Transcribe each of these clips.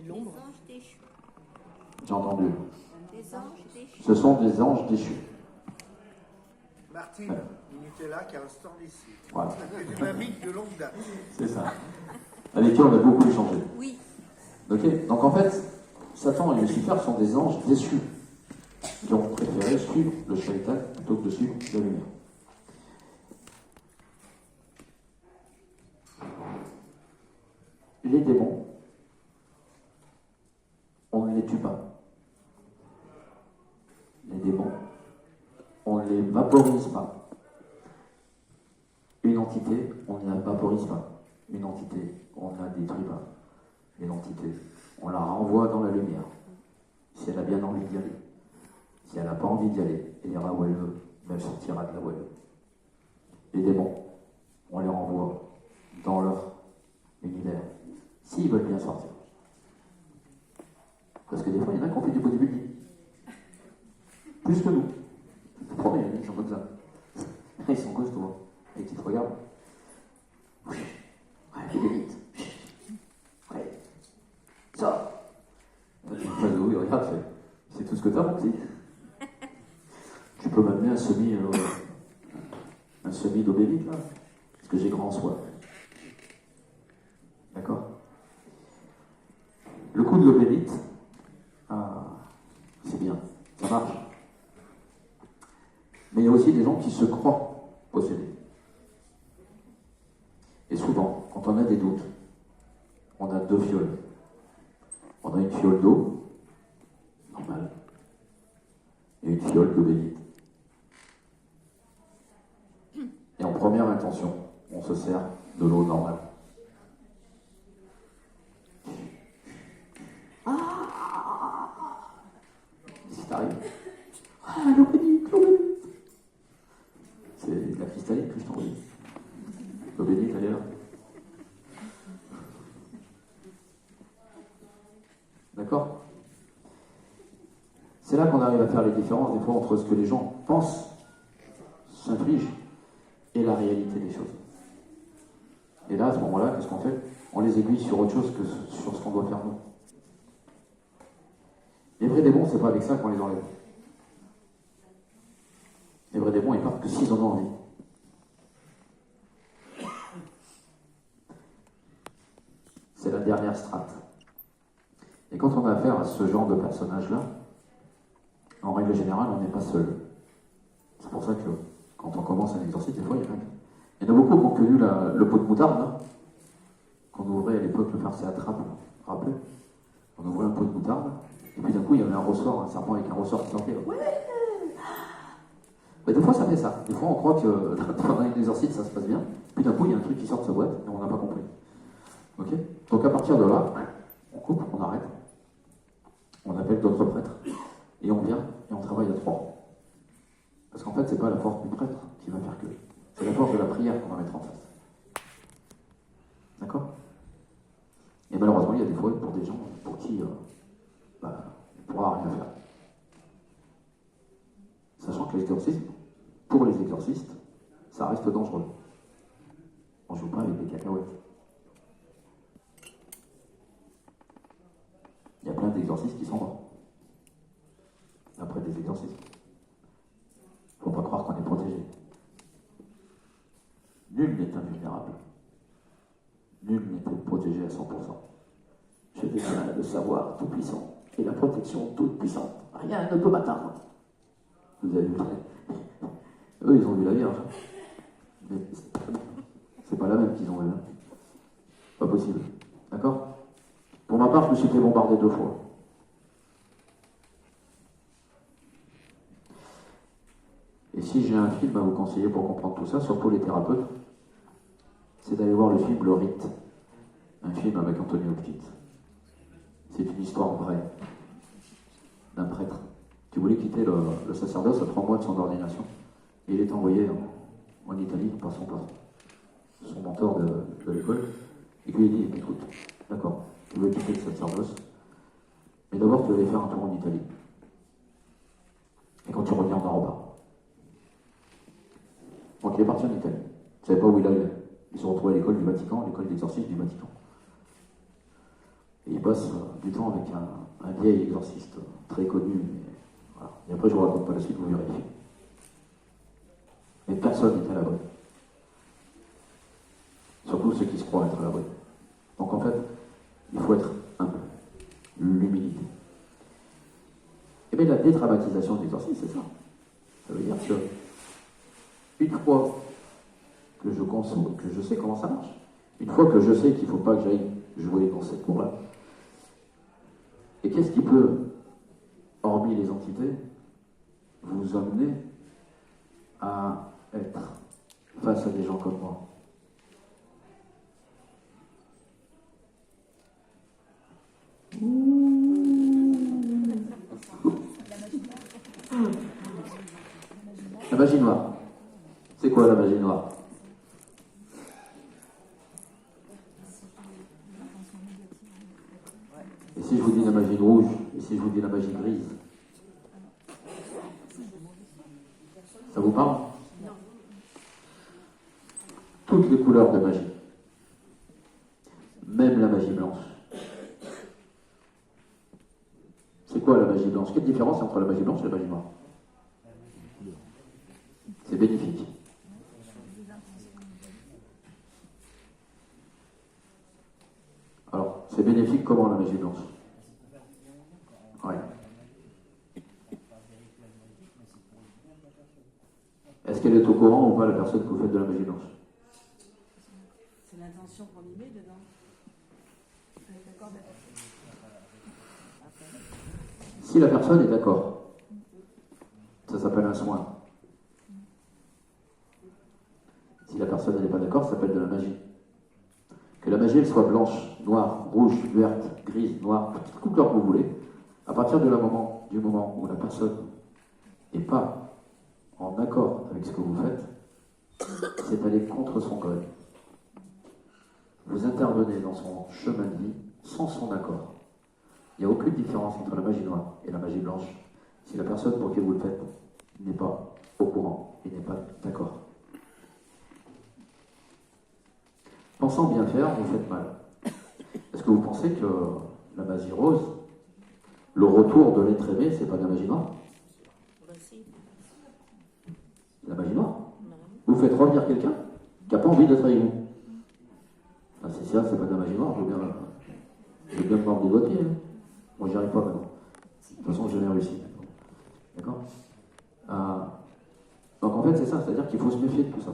L'ombre. Des anges déchus. J'ai entendu. Des anges déchus. Ce sont des anges déchus. Martine, du Nutella qui a un stand ici. Voilà. C'est une amie de longue date. C'est ça. Avec qui on a beaucoup échangé. Oui. Ok. Donc en fait, Satan et Lucifer sont des anges déçus qui ont préféré suivre le shaitan plutôt que de suivre la lumière. Les démons, on ne les tue pas. Les démons, on ne les vaporise pas. Une entité, on ne la vaporise pas. Une entité, on ne la détruit pas. Une entité, on la renvoie dans la lumière. Si elle a bien envie d'y aller. Si elle n'a pas envie d'y aller, elle ira où elle veut, mais elle sortira de là où elle veut. Les démons, on les renvoie dans leur univers. S'ils veulent bien sortir. Parce que des fois, il y en a qui ont fait du bodybuilding. Plus que nous. Je te promets, ils sont comme ça. Ils sont costauds. Hein. Et qui te regardent. Ouais, fais des vite. Ouais. Ça. Tu me fais oui, regarde, c'est tout ce que t'as, mon petit. Tu peux m'amener un semi d'obélite, là. Parce que j'ai grand soif. D'accord? Le coup de l'obélite, c'est bien, ça marche. Mais il y a aussi des gens qui se croient possédés. Et souvent, quand on a des doutes, on a deux fioles. On a une fiole d'eau, normale, et une fiole d'obélite. Et en première intention, on se sert de l'eau normale. Qu'est-ce qui t'arrive? L'obélite, l'obélite. C'est la cristalline que je t'envoie. L'obélite, elle est là. D'accord? C'est là qu'on arrive à faire les différences des fois entre ce que les gens pensent, s'infligent, et la réalité des choses. Et là, à ce moment-là, qu'est-ce qu'on fait? On les aiguille sur autre chose que sur ce qu'on doit faire nous. Les vrais démons, c'est pas avec ça qu'on les enlève. Les vrais démons, ils partent que s'ils en ont envie. C'est la dernière strate. Et quand on a affaire à ce genre de personnage-là, en règle générale, on n'est pas seul. C'est pour ça que quand on commence un exorcisme, des fois, il y en a beaucoup qui ont connu le pot de moutarde, là, qu'on ouvrait à l'époque, le farcé à trappe, vous vous rappelez? On ouvrait un pot de moutarde, et puis d'un coup, il y avait un ressort, un serpent avec un ressort qui sortait. Ouais. Mais des fois, ça fait ça. Des fois, on croit que pendant un exorcisme, ça se passe bien, puis d'un coup, il y a un truc qui sort de sa boîte, et on n'a pas compris. Ok? Donc à partir de là, on coupe, on arrête, on appelle d'autres prêtres, et on vient, et on travaille à trois. Parce qu'en fait, c'est pas la force du prêtre qui va faire que. C'est la force de la prière qu'on va mettre en face. D'accord? Et malheureusement, il y a des fois pour des gens pour qui on ne pourra rien faire. Sachant que l'exorcisme, pour les exorcistes, ça reste dangereux. On ne joue pas avec des cacahuètes. Il y a plein d'exorcistes qui sont morts. Après des exorcismes. Faut pas croire qu'on est protégé. Nul n'est invulnérable. Nul n'est protégé à 100%. Je détiens le savoir tout-puissant et la protection toute-puissante. Rien ne peut m'atteindre. Vous avez vu? Eux, ils ont vu la Vierge. Mais c'est pas la même qu'ils ont vu. Pas possible. D'accord? Pour ma part, je me suis fait bombarder 2 fois. Et si j'ai un film à vous conseiller pour comprendre tout ça, surtout les thérapeutes, c'est d'aller voir le film Le Rite, un film avec Anthony Hopkins. C'est une histoire vraie d'un prêtre qui voulait quitter le sacerdoce à 3 mois de son ordination. Et il est envoyé en Italie par son mentor de l'école, et qui lui dit, écoute, d'accord, tu veux quitter le sacerdoce, mais d'abord tu vas aller faire un tour en Italie. Et quand tu reviens, on en repart. Donc il est parti en Italie. Vous ne savez pas où il allait. Ils se sont retrouvés à l'école du Vatican, l'école d'exorcisme du Vatican. Et il passe du temps avec un vieil exorciste très connu. Voilà. Et après, je vous raconte pas la suite, vous verrez. Mais personne n'est à l'abri. Surtout ceux qui se croient être à l'abri. Donc en fait, il faut être humble. L'humilité. Et bien la dédramatisation de l'exorcisme, c'est ça. Ça veut dire que une fois que je conçois, que je sais comment ça marche, une fois que je sais qu'il ne faut pas que j'aille jouer dans cette cour-là, et qu'est-ce qui peut, hormis les entités, vous amener à être face à des gens comme moi? La magie noire. C'est quoi la magie noire? Et si je vous dis la magie rouge? Et si je vous dis la magie grise? Ça vous parle? Toutes les couleurs de magie. Même la magie blanche. C'est quoi la magie blanche? Quelle différence entre la magie blanche et la magie noire? C'est bénéfique. Alors, c'est bénéfique comment la magie blanche? Ouais. Est-ce qu'elle est au courant ou pas, la personne que vous faites de la magie blanche? C'est l'intention qu'on y met dedans. D'accord. Si la personne est d'accord, ça s'appelle un soin. Si la personne n'est pas d'accord, ça s'appelle de la magie. Que la magie elle soit blanche, noire, rouge, verte, grise, noire, toute couleur que vous voulez, à partir du moment où la personne n'est pas en accord avec ce que vous faites, c'est aller contre son code. Vous intervenez dans son chemin de vie sans son accord. Il n'y a aucune différence entre la magie noire et la magie blanche si la personne pour qui vous le faites n'est pas au courant et n'est pas d'accord. Pensant bien faire, vous faites mal. Est-ce que vous pensez que la magie rose, le retour de l'être aimé, c'est pas de la magie noire? C'est la magie noire. Vous faites revenir quelqu'un qui n'a pas envie d'être avec vous. Ah, c'est ça, c'est pas de la magie noire, je veux bien me mordre des doigts de pied. Hein. Moi, j'y arrive pas maintenant. De toute façon, je l'ai réussi. D'accord? Donc en fait, c'est ça, c'est-à-dire qu'il faut se méfier de tout ça.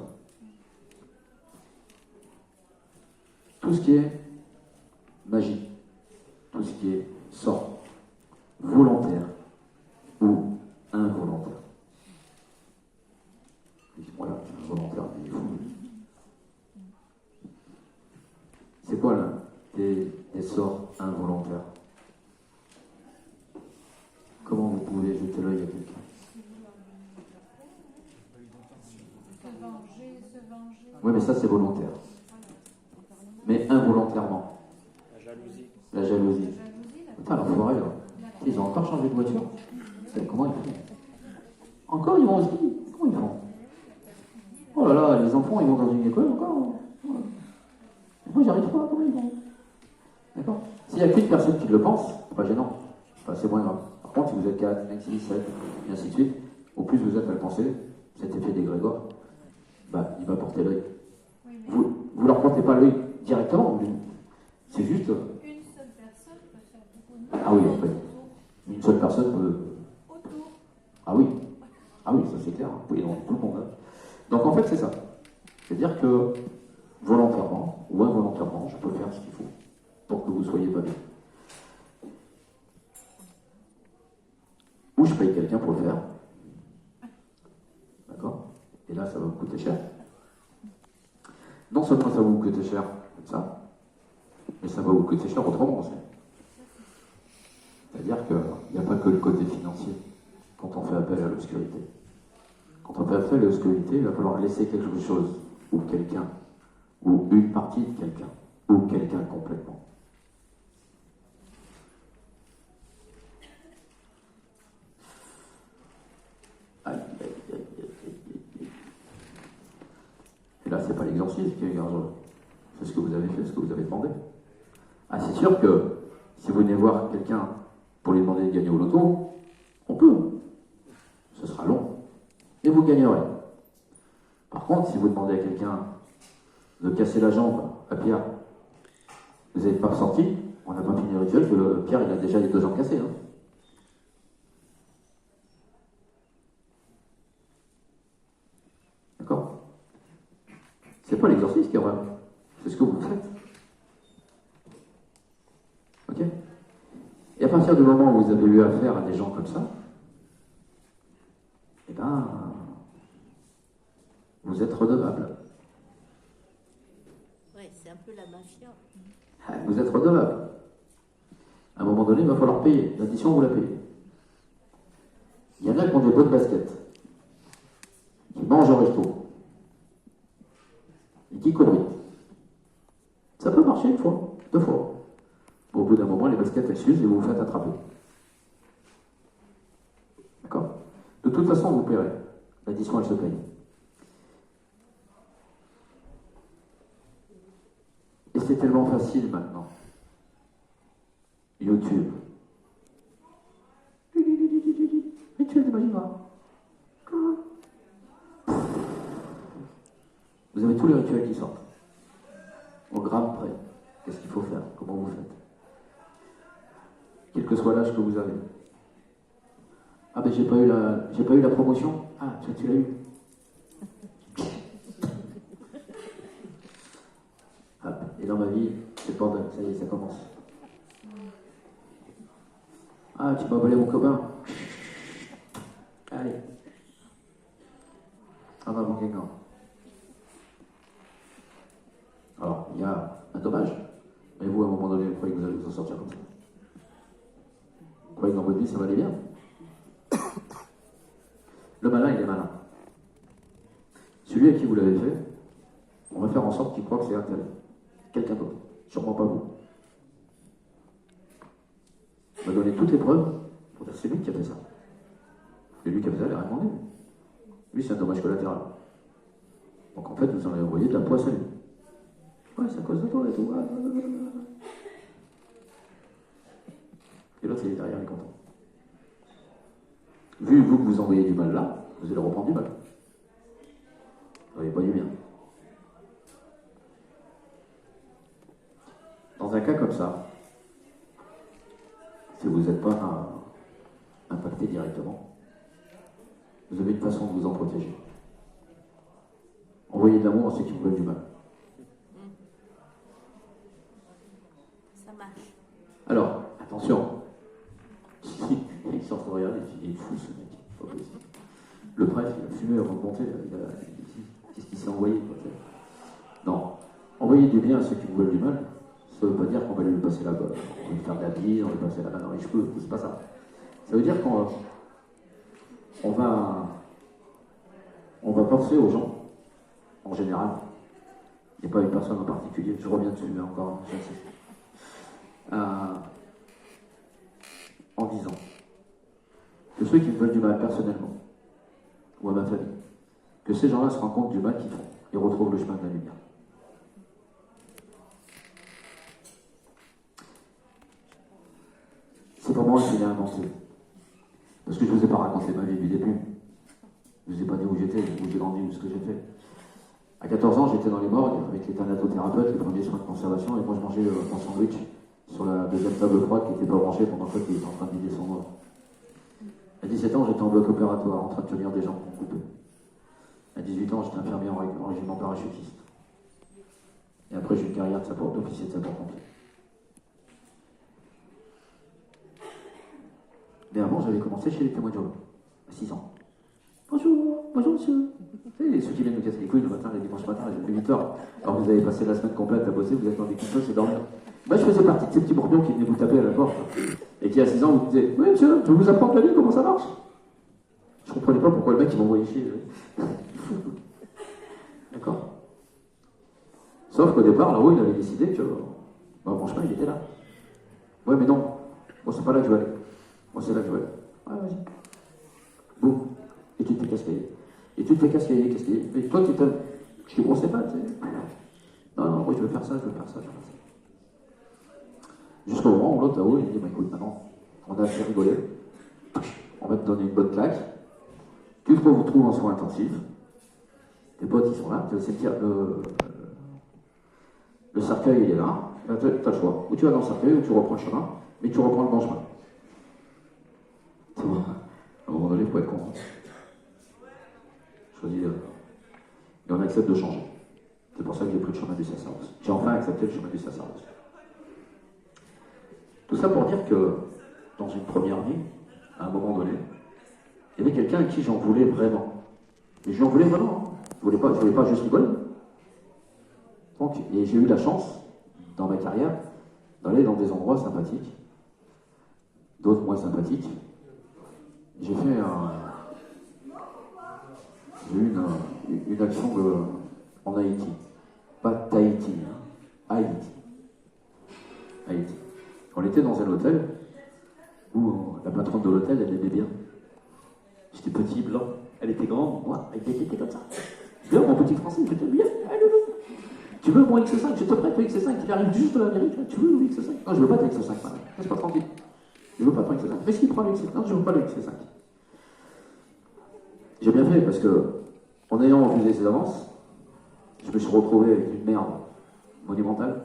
Tout ce qui est magie, tout ce qui est sort, volontaire ou involontaire. Voilà, involontaire, il est fou. C'est quoi là des sorts involontaires? Comment vous pouvez jeter l'œil à quelqu'un? Oui, mais ça c'est volontaire. Mais involontairement. La jalousie. La jalousie. Putain, l'enfoiré là. Ils ont encore changé de voiture. Comment ils font? Encore ils vont au ski? Comment ils font? Oh là là, les enfants ils vont dans une école encore. Moi j'y arrive pas, comment ils vont? D'accord? S'il n'y a qu'une personne qui le pense, c'est pas gênant. Enfin, c'est moins grave. Par contre, si vous êtes 4, 5, 6, 7, et ainsi de suite, au plus vous êtes à le penser, cet effet d'égrégore, bah, il va porter l'œil. Vous ne leur portez pas l'œil directement, c'est juste. Une seule personne peut faire beaucoup de mal. Ah oui, en fait. Une seule personne peut. Autour. Ah oui. Ah oui, ça c'est clair. Vous pouvez dans tout le monde. Hein. Donc en fait, c'est ça. C'est-à-dire que volontairement ou involontairement, je peux faire ce qu'il faut pour que vous soyez pas bien. Ou je paye quelqu'un pour le faire. D'accord? Et là, ça va vous coûter cher. Non seulement ça va vous coûter cher, comme ça, mais ça va vous coûter cher autrement aussi. C'est-à-dire qu'il n'y a pas que le côté financier quand on fait appel à l'obscurité. Quand on fait appel à l'obscurité, il va falloir laisser quelque chose, ou quelqu'un, ou une partie de quelqu'un, ou quelqu'un complètement. Aïe, aïe, aïe, aïe, aïe, aïe. Et là, c'est pas l'exorcisme qui est dangereux. C'est ce que vous avez fait, ce que vous avez demandé. Ah, c'est sûr que Si vous venez voir quelqu'un pour lui demander de gagner au loto, on peut. Ce sera long. Et vous gagnerez. Par contre, si vous demandez à quelqu'un de casser la jambe à Pierre, vous n'êtes pas sorti, on n'a pas fini le rituel, que Pierre il a déjà les 2 jambes cassées. Hein. D'accord? C'est pas l'exorcisme qui est vrai, c'est ce que vous faites. Ok? Et à partir du moment où vous avez eu affaire à des gens comme ça, eh ben, vous êtes redevable. Oui, c'est un peu la mafia. Vous êtes redevable. À un moment donné, il va falloir payer. L'addition, vous la payez. Il y en a qui ont des bonnes baskets, qui mangent au resto, et qui courent vite. Ça peut marcher une fois, 2 fois. Au bout d'un moment, les baskets, elles s'usent et vous vous faites attraper. D'accord? De toute façon, vous paierez. L'addition, elle se paye. Et c'est tellement facile maintenant. YouTube. Rituel de magie noire. Vous avez tous les rituels qui sortent. Au gramme près. Qu'est-ce qu'il faut faire? Comment vous faites? Quel que soit l'âge que vous avez. Ah ben j'ai pas eu la promotion. Ah, tu l'as eu. Hop. Et dans ma vie, c'est pas mal. Ça y est, ça commence. Ah, tu m'as volé mon copain. Allez. En avant, gagnant. Alors, il y a un dommage. Mais vous, à un moment donné, vous croyez que vous allez vous en sortir comme ça? Vous croyez que dans votre vie, ça va aller bien? Le malin, il est malin. Celui à qui vous l'avez fait, on va faire en sorte qu'il croit que c'est un tel. Quelqu'un d'autre. Sûrement pas vous. On va donner toutes les preuves pour dire c'est lui qui a fait ça. Et lui qui a fait ça, il a rien demandé. Lui, c'est un dommage collatéral. Donc en fait, vous en avez envoyé de la poisse à lui. Ouais, c'est à cause de toi et tout. Et l'autre, il est derrière, il est content. Vu vous que vous envoyez du mal là, vous allez reprendre du mal. Vous n'avez pas du bien. Dans un cas comme ça, si vous n'êtes pas impacté directement, vous avez une façon de vous en protéger. Envoyez de l'amour à ceux qui vous veulent du mal. Ça marche. Alors, attention. Il s'en train de regarder, il est fou ce mec, pas possible. Le prêtre, il a fumé avant de monter, qu'est-ce qu'il s'est envoyé quoi. Non, envoyer du bien à ceux qui vous veulent du mal, ça ne veut pas dire qu'on va lui passer la balle, on va lui faire de la bise, on va lui passer la main dans les cheveux, c'est pas ça. Ça veut dire qu'on va penser aux gens, en général, et pas une personne en particulier, je reviens dessus, mais encore, j'insiste. En disant que ceux qui me veulent du mal personnellement, ou à ma famille, que ces gens-là se rendent compte du mal qu'ils font et retrouvent le chemin de la lumière. C'est pas moi qui l'ai inventé. Parce que je ne vous ai pas raconté ma vie du début. Je ne vous ai pas dit où j'étais, où j'ai grandi, où ce que j'ai fait. À 14 ans, j'étais dans les morgues avec les thanatothérapeutes, les premiers soins de conservation, et moi je mangeais mon sandwich sur la deuxième table froide qui n'était pas branchée pendant que il était en train de vider son noir. À 17 ans, j'étais en bloc opératoire, en train de tenir des gens qu'on coupait. À 18 ans, j'étais infirmier en régiment parachutiste. Et après, j'ai eu une carrière d'officier de sapeur-pompier. Mais avant, j'avais commencé chez les témoins de Jéhovah, à 6 ans. Bonjour monsieur. Vous savez, ceux qui viennent nous casser les couilles le matin, les dimanches matin, à 8h. Alors vous avez passé la semaine complète à bosser, vous êtes dans des coups c'est dormir. Moi, je faisais partie de ces petits bourbions qui venaient vous taper à la porte. Et qui, à 6 ans, vous disaient oui, monsieur, je vais vous apprendre la vie, comment ça marche? Je comprenais pas pourquoi le mec, il m'envoyait chier. D'accord? Sauf qu'au départ, là-haut, il avait décidé que, franchement, il était là. Ouais, mais non. Moi, c'est pas là que je veux aller. Moi, c'est là que je veux aller. Ouais, vas-y. Boum. Et tu te fais cascailler. Et tu te fais cascailler. Mais toi, tu te. Je te conseille pas, tu sais. Non, moi, je veux faire ça, je veux faire ça. Jusqu'au moment où l'autre là-haut, il dit, bah, écoute, maintenant, on a assez rigolé, on va te donner une bonne claque, tu te retrouves en soins intensifs, tes potes ils sont là, tu vas sentir le cercueil il est là, tu as le choix, ou tu vas dans le cercueil, ou tu reprends le chemin, mais tu reprends le bon chemin. C'est bon. À un moment donné, il faut être con. Choisir. Et on accepte de changer. C'est pour ça que j'ai pris le chemin du sacerdoce. J'ai enfin accepté le chemin du sacerdoce. Tout ça pour dire que, dans une première vie, à un moment donné, il y avait quelqu'un à qui j'en voulais vraiment. Mais je lui en voulais vraiment. Hein. Je voulais pas juste rigoler. Donc, et j'ai eu la chance, dans ma carrière, d'aller dans des endroits sympathiques, d'autres moins sympathiques. J'ai fait j'ai eu une action en Haïti. Pas Tahiti, hein. Haïti. On était dans un hôtel où la patronne de l'hôtel, elle aimait bien. J'étais petit, blanc. Elle était grande, moi, elle était comme ça. Bien, mon petit français, j'étais bien. Tu veux mon X5? Je te prête le X5, il arrive juste de l'Amérique, là. Tu veux le X5? Non, je veux pas ton X5, madame. Laisse pas tranquille. Je veux pas ton X5. Mais si, prends le X5. Non, je veux pas le X5. J'ai bien fait parce que, en ayant refusé ces avances, je me suis retrouvé avec une merde monumentale.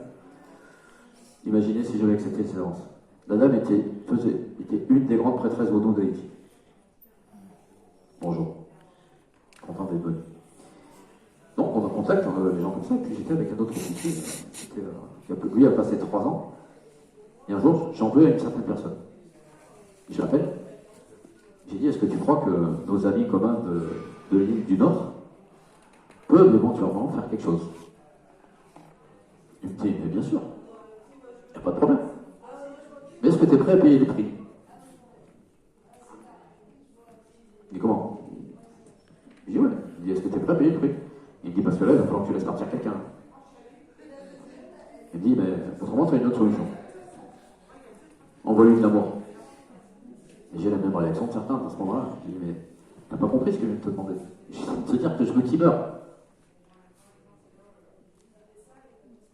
Imaginez si j'avais accepté ces avances. La dame était une des grandes prêtresses vaudou d'Haïti. Bonjour. Content d'être venu. Donc on a contact les gens comme ça, et puis j'étais avec un autre officier, lui a passé 3 ans, et un jour j'en veux à une certaine personne. Je l'appelle, j'ai dit, est-ce que tu crois que nos amis communs de l'île du Nord peuvent éventuellement faire quelque chose? Il me dit, mais bien sûr, il n'y a pas de problème. Mais est-ce que tu es prêt à payer le prix? Il dit, comment? Je dis, ouais. Il dit, est-ce que tu es prêt à payer le prix? Il me dit, parce que là, il va falloir que tu laisses partir quelqu'un. Il me dit, mais autrement, tu as une autre solution. Envoie-lui de l'amour. Et j'ai la même réaction de certains à ce moment-là. Je dis, mais t'as pas compris ce que je viens de te demander. Je viens de te dire que je veux qu'il meure.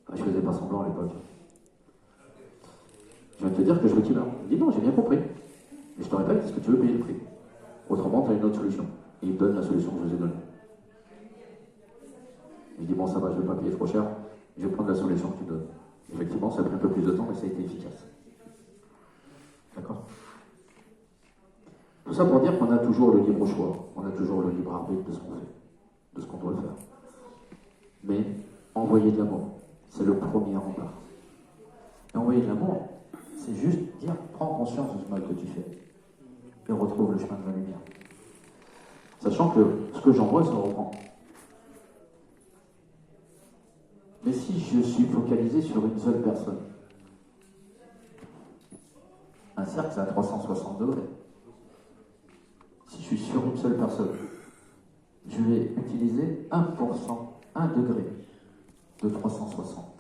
Enfin, je faisais pas semblant à l'époque. Je viens de te dire que je veux qu'il meure. Il me dit, non, j'ai bien compris. Mais je te répète, est-ce que tu veux payer le prix? Autrement, tu as une autre solution. Et il me donne la solution que je vous ai donnée. Il dit, bon, ça va, je ne vais pas payer trop cher, je vais prendre la solution que tu donnes. Effectivement, ça a pris un peu plus de temps, mais ça a été efficace. D'accord? Tout ça pour dire qu'on a toujours le libre choix, on a toujours le libre arbitre de ce qu'on fait, de ce qu'on doit faire. Mais envoyer de l'amour, c'est le premier rempart. Et envoyer de l'amour, c'est juste dire, prends conscience de ce mal que tu fais et retrouve le chemin de la lumière. Sachant que ce que j'envoie se reprend. Mais si je suis focalisé sur une seule personne, un cercle c'est à 360 degrés. Si je suis sur une seule personne, je vais utiliser 1%, 1 degré de 360.